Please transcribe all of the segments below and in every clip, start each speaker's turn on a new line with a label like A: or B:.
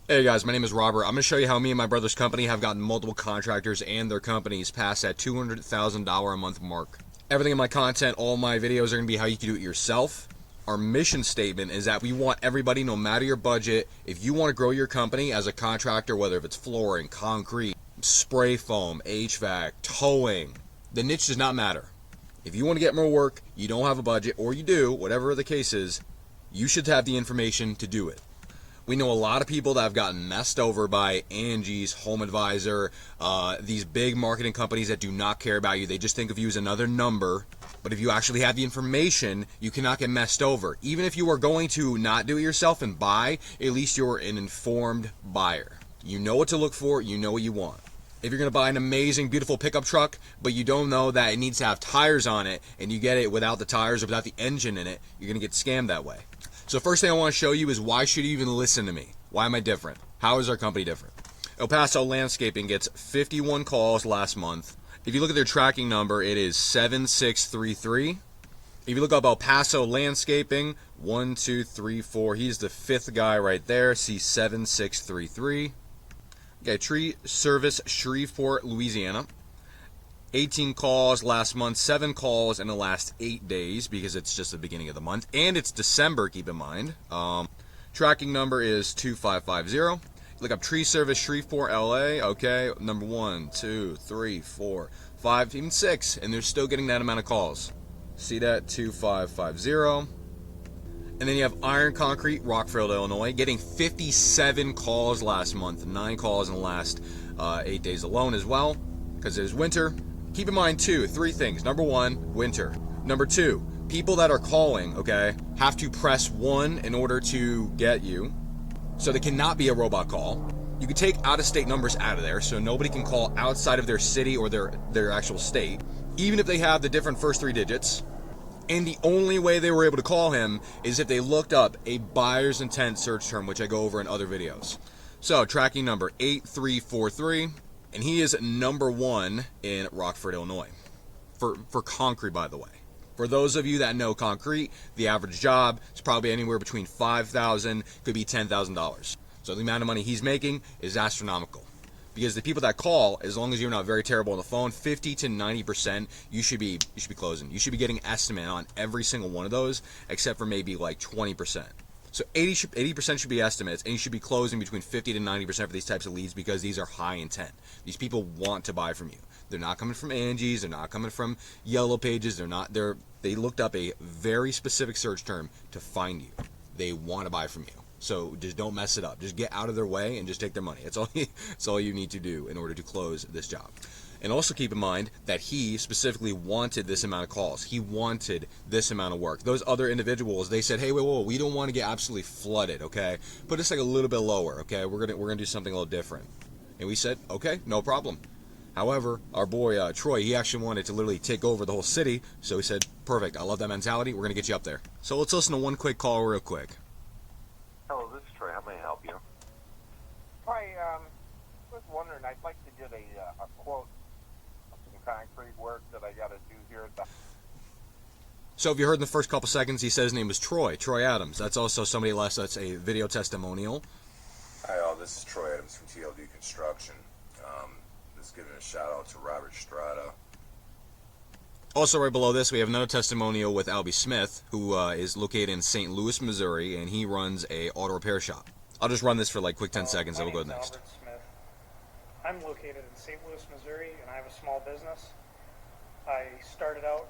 A: Hey guys, my name is Robert. I'm going to show you how me and my brother's company have gotten multiple contractors and their companies past that $200,000 a month mark. Everything in my content, all my videos are going to be how you can do it yourself. Our mission statement is that we want everybody, no matter your budget, if you want to grow your company as a contractor, whether if it's flooring, concrete, spray foam, HVAC, towing, the niche does not matter. If you want to get more work, you don't have a budget, or you do, whatever the case is, you should have the information to do it. We know a lot of people that have gotten messed over by Angie's, Home Advisor, these big marketing companies that do not care about you. They just think of you as another number. But if you actually have the information, you cannot get messed over. Even if you are going to not do it yourself and buy, at least you're an informed buyer. You know what to look for, you know what you want. If you're going to buy an amazing, beautiful pickup truck, but you don't know that it needs to have tires on it, and you get it without the tires or without the engine in it, you're going to get scammed that way. So first thing I want to show you is why should you even listen to me? Why am I different? How is our company different? El Paso Landscaping gets 51 calls last month. If you look at their tracking number, it is 7633. If you look up El Paso Landscaping, 1, 2, 3, 4, he's the fifth guy right there. See 7633. Okay, Tree Service, Shreveport, Louisiana. 18 calls last month, 7 calls in the last 8 days because it's just the beginning of the month. And it's December, keep in mind. Tracking number is 2550. Look up Tree Service, Shreveport, LA. Okay, number 1, 2, 3, 4, 5, even 6. And they're still getting that amount of calls. See that? 2550. And then you have Iron Concrete, Rockford, Illinois, getting 57 calls last month. 9 calls in the last 8 days alone as well, because it is winter. Keep in mind, too, 3 things. Number 1, winter. Number 2, people that are calling, okay, have to press 1 in order to get you. So they cannot be a robot call. You can take out-of-state numbers out of there, so nobody can call outside of their city or their actual state, even if they have the different first 3 digits. And the only way they were able to call him is if they looked up a buyer's intent search term, which I go over in other videos. So, tracking number 8343. And he is number 1 in Rockford, Illinois. For concrete, by the way. For those of you that know concrete, the average job is probably anywhere between $5,000, could be $10,000. So the amount of money he's making is astronomical. Because the people that call, as long as you're not very terrible on the phone, 50 to 90%, you should be closing. You should be getting estimate on every single one of those, except for maybe like 20%. So 80% should be estimates, and you should be closing between 50 to 90% for these types of leads because these are high intent. These people want to buy from you. They're not coming from Angie's. They're not coming from Yellow Pages. They looked up a very specific search term to find you. They want to buy from you. So just don't mess it up. Just get out of their way and just take their money. That's all you need to do in order to close this job. And also keep in mind that he specifically wanted this amount of calls. He wanted this amount of work. Those other individuals, they said, hey, whoa, we don't want to get absolutely flooded, okay? Put us like a little bit lower, okay? We're gonna do something a little different. And we said, okay, no problem. However, our boy Troy, he actually wanted to literally take over the whole city. So he said, perfect, I love that mentality. We're gonna get you up there. So let's listen to one quick call real quick.
B: Hello, this is Troy. How may I help you?
C: Hi, I was wondering, I'd like to get a quote of some concrete work that I got to do here at the...
A: So if you heard in the first couple seconds, he said his name was Troy Adams. That's also somebody left us a video testimonial.
B: Hi, all. This is Troy Adams from TLD Construction. Just giving a shout out to Robert Strada.
A: Also, right below this, we have another testimonial with Albie Smith, who is located in St. Louis, Missouri, and he runs a auto repair shop. I'll just run this for like quick 10 seconds, and we'll go next.
D: Albert Smith. I'm located in St. Louis, Missouri, and I have a small business. I started out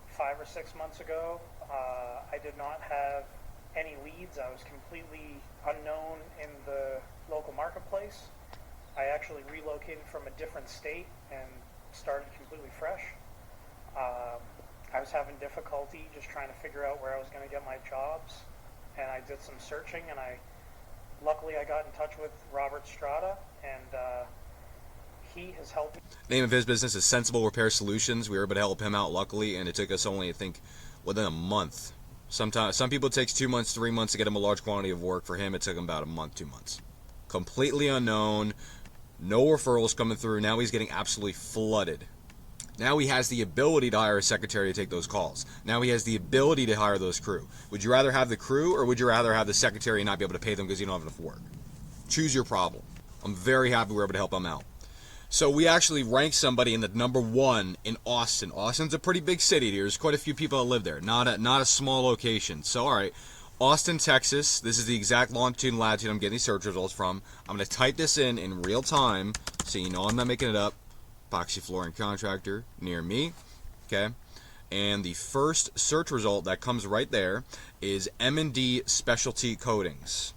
D: 5 or 6 months ago. I did not have any leads. I was completely unknown in the local marketplace. I actually relocated from a different state and started completely fresh. I was having difficulty just trying to figure out where I was going to get my jobs, and I did some searching, and luckily I got in touch with Robert Strada, and he has helped me.
A: The name of his business is Sensible Repair Solutions. We were able to help him out, luckily, and it took us only, I think, within a month. Sometimes some people it takes 2 months, 3 months to get him a large quantity of work. For him, it took him about a month, 2 months. Completely unknown, no referrals coming through. Now he's getting absolutely flooded. Now he has the ability to hire a secretary to take those calls. Now he has the ability to hire those crew. Would you rather have the crew, or would you rather have the secretary and not be able to pay them because you don't have enough work? Choose your problem. I'm very happy we're able to help them out. So we actually ranked somebody in the number 1 in Austin. Austin's a pretty big city. There's quite a few people that live there. Not a small location. So, all right, Austin, Texas. This is the exact longitude and latitude I'm getting these search results from. I'm going to type this in real time so you know I'm not making it up. Epoxy flooring contractor near me. Okay. And the first search result that comes right there is M&D Specialty Coatings.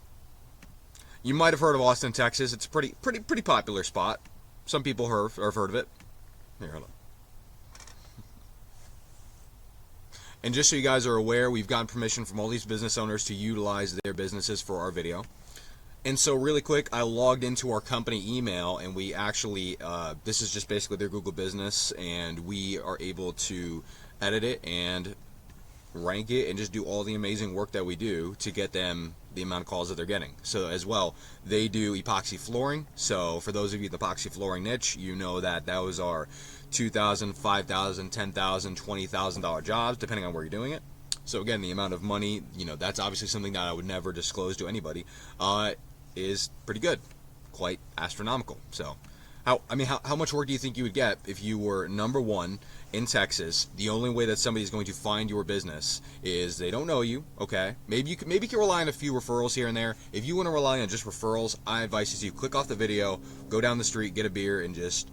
A: You might have heard of Austin, Texas. It's a pretty popular spot. Some people have heard of it. Here, hold on. And just so you guys are aware, we've gotten permission from all these business owners to utilize their businesses for our video. And so really quick, I logged into our company email, and we actually, this is just basically their Google business, and we are able to edit it and rank it and just do all the amazing work that we do to get them the amount of calls that they're getting. So as well, they do epoxy flooring. So for those of you in the epoxy flooring niche, you know that those are $2,000, $5,000, $10,000, $20,000 jobs, depending on where you're doing it. So again, the amount of money, you know, that's obviously something that I would never disclose to anybody, is pretty good, quite astronomical. So how much work do you think you would get if you were number 1 in Texas? The only way that somebody's going to find your business is they don't know you, okay? Maybe you can rely on a few referrals here and there. If you want to rely on just referrals, I advise you click off the video, go down the street, get a beer, and just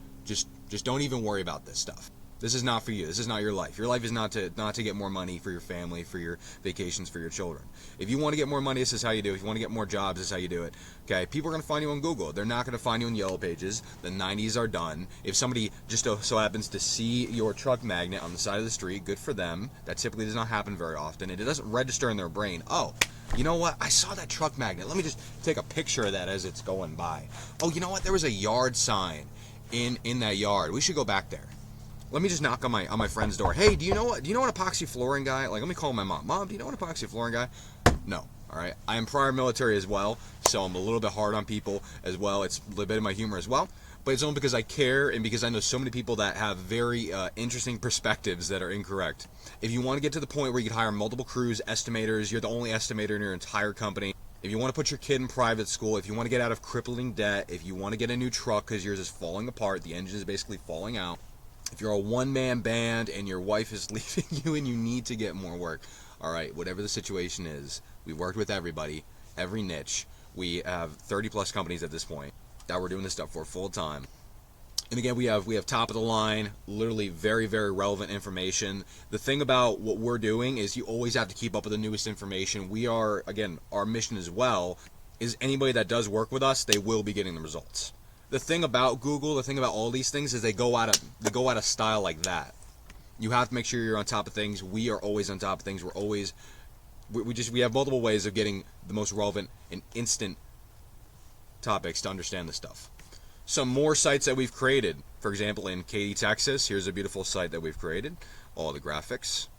A: don't even worry about this stuff. This is not for you. This is not your life. Your life is not to get more money for your family, for your vacations, for your children. If you want to get more money, this is how you do it. If you want to get more jobs, this is how you do it. Okay? People are going to find you on Google. They're not going to find you in Yellow Pages. The 90s are done. If somebody just so happens to see your truck magnet on the side of the street, good for them. That typically does not happen very often. And it doesn't register in their brain. Oh, you know what? I saw that truck magnet. Let me just take a picture of that as it's going by. Oh, you know what? There was a yard sign in that yard. We should go back there. Let me just knock on my friend's door. Hey, do you know what epoxy flooring guy? Like, let me call my mom. Mom, do you know an epoxy flooring guy? No. All right. I am prior military as well, so I'm a little bit hard on people as well. It's a little bit of my humor as well, but it's only because I care and because I know so many people that have very interesting perspectives that are incorrect. If you want to get to the point where you can hire multiple crews, estimators, you're the only estimator in your entire company. If you want to put your kid in private school, if you want to get out of crippling debt, if you want to get a new truck because yours is falling apart, the engine is basically falling out. If you're a one-man band and your wife is leaving you and you need to get more work, all right, whatever the situation is, we've worked with everybody, every niche. We have 30-plus companies at this point that we're doing this stuff for full time. And again, we have top of the line, literally very, very relevant information. The thing about what we're doing is you always have to keep up with the newest information. We are, again, our mission as well is anybody that does work with us, they will be getting the results. The thing about Google, the thing about all these things is they go out of style like that. You have to make sure you're on top of things. We are always on top of things. We have multiple ways of getting the most relevant and instant topics to understand this stuff. Some more sites that we've created. For example, in Katy, Texas, here's a beautiful site that we've created. All the graphics.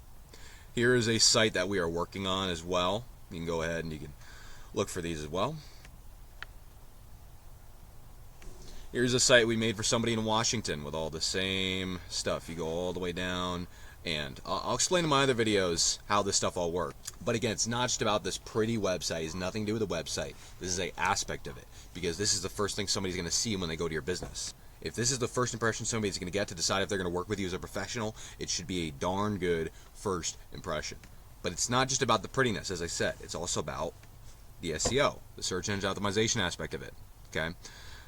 A: Here is a site that we are working on as well. You can go ahead and you can look for these as well. Here's a site we made for somebody in Washington with all the same stuff. You go all the way down, and I'll explain in my other videos how this stuff all works. But again, it's not just about this pretty website. It's nothing to do with the website. This is an aspect of it, because this is the first thing somebody's going to see when they go to your business. If this is the first impression somebody's going to get to decide if they're going to work with you as a professional, it should be a darn good first impression. But it's not just about the prettiness, as I said. It's also about the SEO, the search engine optimization aspect of it. Okay,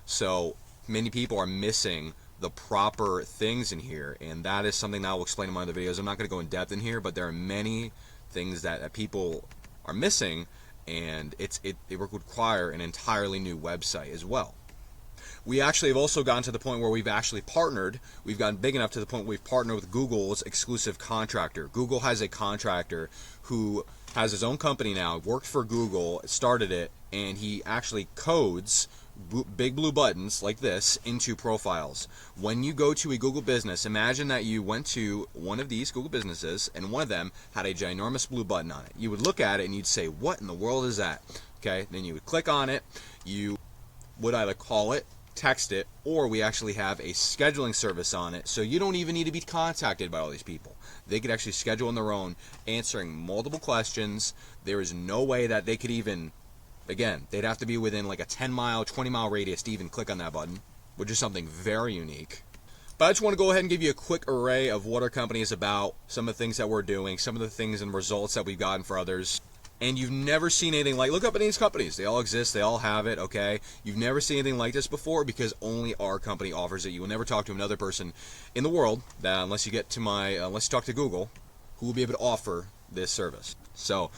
A: so many people are missing the proper things in here, and that is something that I will explain in my other videos. I'm not going to go in depth in here, but there are many things that people are missing, and it would require an entirely new website as well. We actually have also gotten to the point where we've actually partnered. We've gotten big enough to the point where we've partnered with Google's exclusive contractor. Google has a contractor who has his own company now, worked for Google, started it, and he actually codes big blue buttons like this into profiles. When you go to a Google business, imagine that you went to one of these Google businesses and one of them had a ginormous blue button on it. You would look at it and you'd say, what in the world is that? Okay, then you would click on it. You would either call it, text it, or we actually have a scheduling service on it, so you don't even need to be contacted by all these people. They could actually schedule on their own, answering multiple questions. There is no way that they could even Again, they'd have to be within like a 10-mile, 20-mile radius to even click on that button, which is something very unique. But I just want to go ahead and give you a quick array of what our company is about, some of the things that we're doing, some of the things and results that we've gotten for others. And you've never seen anything like, look up at these companies. They all exist. They all have it, okay? You've never seen anything like this before because only our company offers it. You will never talk to another person in the world, that unless you talk to Google, who will be able to offer this service. So,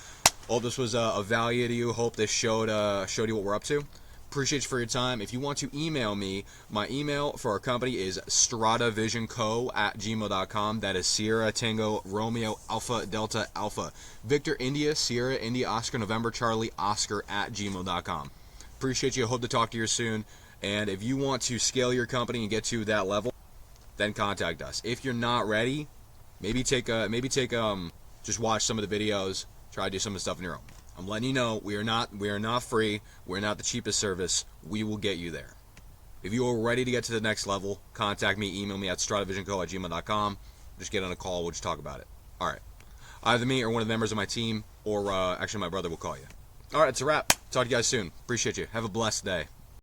A: hope this was of value to you. Hope this showed you what we're up to. Appreciate you for your time. If you want to email me, my email for our company is stradavisionco@gmail.com. That is Sierra Tango Romeo Alpha Delta Alpha Victor India Sierra India Oscar November Charlie Oscar @gmail.com. Appreciate you. Hope to talk to you soon. And if you want to scale your company and get to that level, then contact us. If you're not ready, maybe just watch some of the videos. Try to do some of the stuff on your own. I'm letting you know we are not free. We're not the cheapest service. We will get you there. If you are ready to get to the next level, contact me. Email me at stradavisionco@gmail.com. Just get on a call. We'll just talk about it. All right. Either me or one of the members of my team, or actually my brother will call you. All right, it's a wrap. Talk to you guys soon. Appreciate you. Have a blessed day.